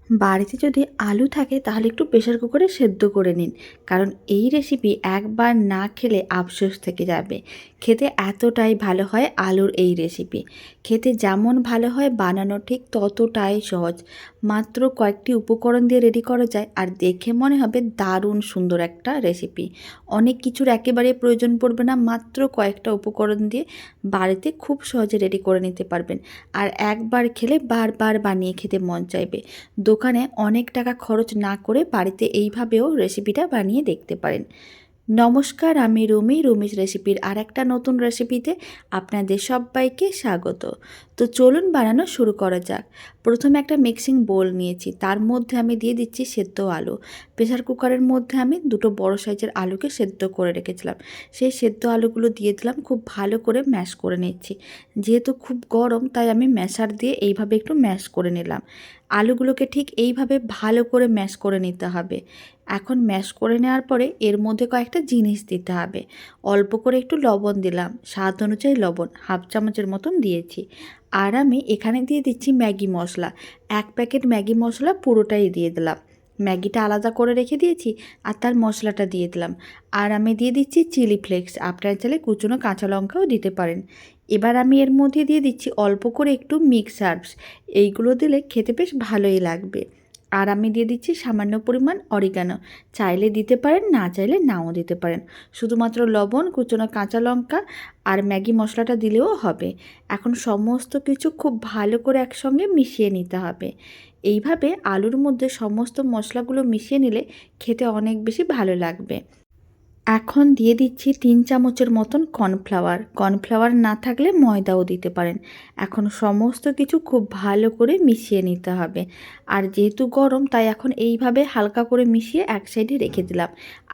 বাড়িতে যদি আলু থাকে তাহলে একটু প্রেশার কুকারে সেদ্ধ করে নিন, কারণ এই রেসিপি একবার না খেলে আফসোস থেকে যাবে। খেতে এতটাই ভালো হয় আলুর এই রেসিপি। খেতে যেমন ভালো হয় বানানো ঠিক ততটাই সহজ। মাত্র কয়েকটি উপকরণ দিয়ে রেডি করা যায়, আর দেখে মনে হবে দারুণ সুন্দর একটা রেসিপি। অনেক কিছুর একেবারে প্রয়োজন পড়বে না, মাত্র কয়েকটা উপকরণ দিয়ে বাড়িতে খুব সহজে রেডি করে নিতে পারবেন। আর একবার খেলে বারবার বানিয়ে খেতে মন চাইবে। দোকানে অনেক টাকা খরচ না করে বাড়িতে এইভাবেও রেসিপিটা বানিয়ে দেখতে পারেন। নমস্কার, আমি রুমির রেসিপির আর একটা নতুন রেসিপিতে আপনাদের সবাইকে স্বাগত। তো চলুন বানানো শুরু করা যাক। প্রথমে একটা মিক্সিং বোল নিয়েছি, তার মধ্যে আমি দিয়ে দিচ্ছি সেদ্ধ আলু। প্রেসার কুকারের মধ্যে আমি দুটো বড় সাইজের আলুকে সেদ্ধ করে রেখেছিলাম, সেই সেদ্ধ আলুগুলো দিয়ে দিলাম, খুব ভালো করে ম্যাশ করে নিচ্ছি। যেহেতু খুব গরম তাই আমি ম্যাশার দিয়ে এইভাবে একটু ম্যাশ করে নিলাম। আলুগুলোকে ঠিক এইভাবে ভালো করে ম্যাশ করে নিতে হবে। এখন ম্যাশ করে নেওয়ার পরে এর মধ্যে কয়েকটা জিনিস দিতে হবে। অল্প করে একটু লবণ দিলাম, স্বাদ অনুযায়ী লবণ হাফ চামচের মতন দিয়েছি। আর আমি এখানে দিয়ে দিচ্ছি ম্যাগি মশলা, 1 প্যাকেট ম্যাগি মশলা পুরোটাই দিয়ে দিলাম। ম্যাগিটা আলাদা করে রেখে দিয়েছি আর তার মশলাটা দিয়ে দিলাম। আর আমি দিয়ে দিচ্ছি চিলি ফ্লেক্স, আপনারা চাইলে কুচনো কাঁচা লঙ্কাও দিতে পারেন। এবার আমি এর মধ্যে দিয়ে দিচ্ছি অল্প করে একটু মিক্স হার্বস, এইগুলো দিলে খেতে বেশ ভালোই লাগবে। আর আমি দিয়ে দিচ্ছি সামান্য পরিমাণ অরিগানো, চাইলে দিতে পারেন, না চাইলে নাও দিতে পারেন। শুধুমাত্র লবণ, কুচনো কাঁচা লঙ্কা আর ম্যাগি মশলাটা দিলেও হবে। এখন সমস্ত কিছু খুব ভালো করে একসঙ্গে মিশিয়ে নিতে হবে। এইভাবে আলুর মধ্যে সমস্ত মশলাগুলো মিশিয়ে নিলে খেতে অনেক বেশি ভালো লাগবে। এখন দিয়ে দিচ্ছি 3 চামচের মতন কর্নফ্লাওয়ার। কর্নফ্লাওয়ার না থাকলে ময়দাও দিতে পারেন। এখন সমস্ত কিছু খুব ভালো করে মিশিয়ে নিতে হবে। আর যেহেতু গরম তাই এখন এইভাবে হালকা করে মিশিয়ে এক সাইডে রেখে দিলাম।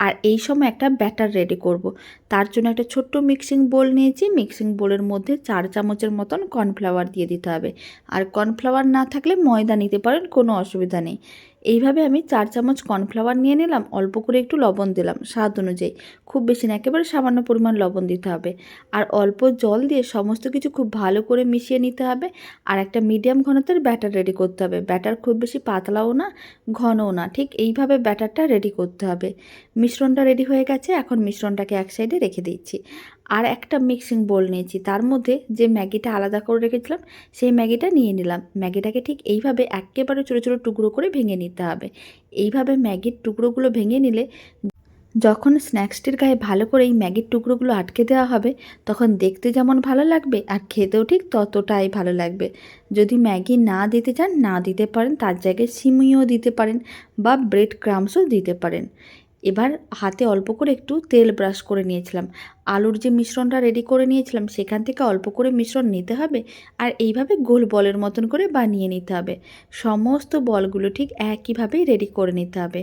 আর এই সময় একটা ব্যাটার রেডি করব। তার জন্য একটা ছোট্ট মিক্সিং বোল নিয়েছি, মিক্সিং বোলের মধ্যে 4 চামচের মতন কর্নফ্লাওয়ার দিয়ে দিতে হবে। আর কর্নফ্লাওয়ার না থাকলে ময়দা নিতে পারেন, কোনো অসুবিধা নেই। এইভাবে আমি 4 চামচ কর্নফ্লাওয়ার নিয়ে নিলাম, অল্প করে একটু লবণ দিলাম স্বাদ অনুযায়ী, খুব বেশি না, একেবারে সামান্য পরিমাণ লবণ দিতে হবে। আর অল্প জল দিয়ে সমস্ত কিছু খুব ভালো করে মিশিয়ে নিতে হবে। আর একটা মিডিয়াম ঘনত্বের ব্যাটার রেডি করতে হবে। ব্যাটার খুব বেশি পাতলাও না, ঘনও না, ঠিক এইভাবে ব্যাটারটা রেডি করতে হবে। মিশ্রণটা রেডি হয়ে গেছে, এখন মিশ্রণটাকে এক সাইডে রেখে দিচ্ছি। আর একটা মিক্সিং বোল নিয়েছি, তার মধ্যে যে ম্যাগিটা আলাদা করে রেখেছিলাম সেই ম্যাগিটা নিয়ে নিলাম। ম্যাগিটাকে ঠিক এইভাবে একেবারে ছোটো ছোটো টুকরো করে ভেঙে নিতে হবে। এইভাবে ম্যাগির টুকরোগুলো ভেঙে নিলে যখন স্ন্যাক্সটির গায়ে ভালো করে এই ম্যাগির টুকরোগুলো আটকে দেওয়া হবে তখন দেখতে যেমন ভালো লাগবে আর খেতেও ঠিক ততটাই ভালো লাগবে। যদি ম্যাগি না দিতে চান না দিতে পারেন, তার জায়গায় সিমইও দিতে পারেন বা ব্রেড ক্রাম্বসও দিতে পারেন। এবার হাতে অল্প করে একটু তেল ব্রাশ করে নিয়েছিলাম। আলুর যে মিশ্রণটা রেডি করে নিয়েছিলাম সেখান থেকে অল্প করে মিশ্রণ নিতে হবে আর এইভাবে গোল বলের মতন করে বানিয়ে নিতে হবে। সমস্ত বলগুলো ঠিক একইভাবেই রেডি করে নিতে হবে।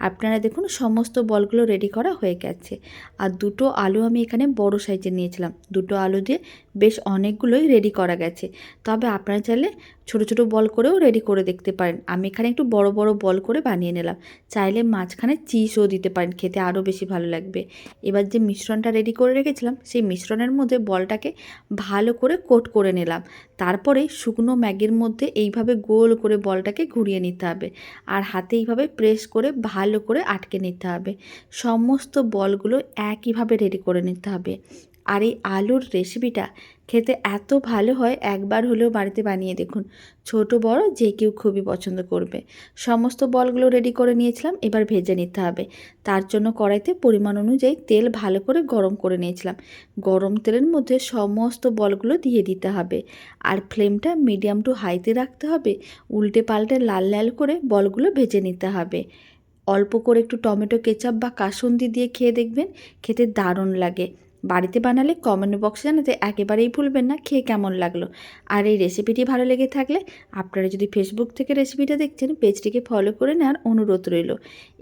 আপনারা দেখুন সমস্ত বলগুলো রেডি করা হয়ে গেছে। আর দুটো আলু আমি এখানে বড় সাইজের নিয়েছিলাম, দুটো আলু দিয়ে বেশ অনেকগুলোই রেডি করা গেছে। তবে আপনারা চাইলে ছোট ছোট বল করেও রেডি করে দেখতে পারেন। আমি এখানে একটু বড় বড় বল করে বানিয়ে নিলাম। চাইলে মাঝখানে চিজও দিতে পারেন, খেতে আরও বেশি ভালো লাগবে। এবার যে মিশ্রণটা রেডি করে রেখেছিলাম সেই মিশ্রণের মধ্যে বলটাকে ভালো করে কোট করে নিলাম। তারপরে শুকনো ম্যাগির মধ্যে এইভাবে গোল করে বলটাকে ঘুরিয়ে নিতে হবে আর হাতে এইভাবে প্রেস করে ভালো করে আটকে নিতে হবে। সমস্ত বলগুলো একইভাবে রেডি করে নিতে হবে। আর এই আলুর রেসিপিটা খেতে এত ভালো হয়, একবার হলেও বাড়িতে বানিয়ে দেখুন। ছোট বড় যে কেউ খুবই পছন্দ করবে। সমস্ত বলগুলো রেডি করে নিয়েছিলাম, এবার ভেজে নিতে হবে। তার জন্য কড়াইতে পরিমাণ অনুযায়ী তেল ভালো করে গরম করে নিয়েছিলাম। গরম তেলের মধ্যে সমস্ত বলগুলো দিয়ে দিতে হবে আর ফ্লেমটা মিডিয়াম টু হাইতে রাখতে হবে। উল্টে পাল্টে লাল লাল করে বলগুলো ভেজে নিতে হবে। অল্প করে একটু টমেটো কেচাপ বা কাসুন্দি দিয়ে খেয়ে দেখবেন, খেতে দারুণ লাগে। বাড়িতে বানালে কমেন্ট বক্সে জানাতে একেবারেই ভুলবেন না খেয়ে কেমন লাগলো। আর এই রেসিপিটি ভালো লেগে থাকলে আপনারা যদি ফেসবুক থেকে রেসিপিটা দেখছেন পেজটিকে ফলো করে নেওয়ার অনুরোধ রইল।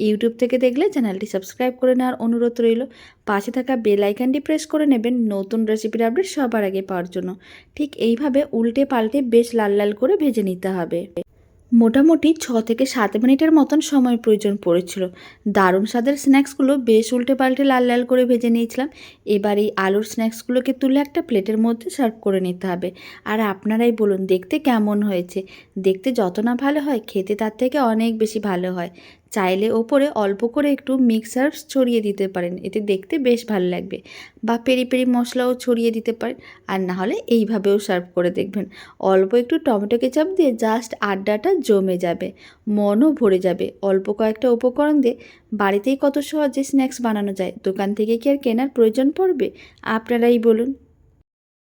ইউটিউব থেকে দেখলে চ্যানেলটি সাবস্ক্রাইব করে নেওয়ার অনুরোধ রইল। পাশে থাকা বেল আইকনটি প্রেস করে নেবেন নতুন রেসিপির আপডেট সবার আগে পাওয়ার জন্য। ঠিক এইভাবে উল্টে পাল্টে বেশ লাল লাল করে ভেজে নিতে হবে। মোটামুটি 6 থেকে 7 মিনিটের মতন সময় প্রয়োজন পড়েছিল। দারুণ স্বাদের স্ন্যাক্সগুলো বেশ উল্টে পাল্টে লাল লাল করে ভেজে নিয়েছিলাম। এবার এই আলুর স্ন্যাক্সগুলোকে তুলে একটা প্লেটের মধ্যে সার্ভ করে নিতে হবে। আর আপনারাই বলুন দেখতে কেমন হয়েছে। দেখতে যত না ভালো হয়, খেতে তার থেকে অনেক বেশি ভালো হয়। চাইলে ওপরে অল্প করে একটু মিক্স হার্বস ছড়িয়ে দিতে পারেন, এতে দেখতে বেশ ভালো লাগবে। বা পেরি পেরি মশলাও ছড়িয়ে দিতে পারেন। আর না হলে এইভাবেও সার্ভ করে দেখবেন। অল্প একটু টমেটো কেচাপ দিয়ে জাস্ট আড্ডাটা জমে যাবে, মনও ভরে যাবে। অল্প কয়েকটা উপকরণ দিয়ে বাড়িতেই কত সহজে স্ন্যাক্স বানানো যায়, দোকান থেকে কি আর কেনার প্রয়োজন পড়বে? আপনারাই বলুন।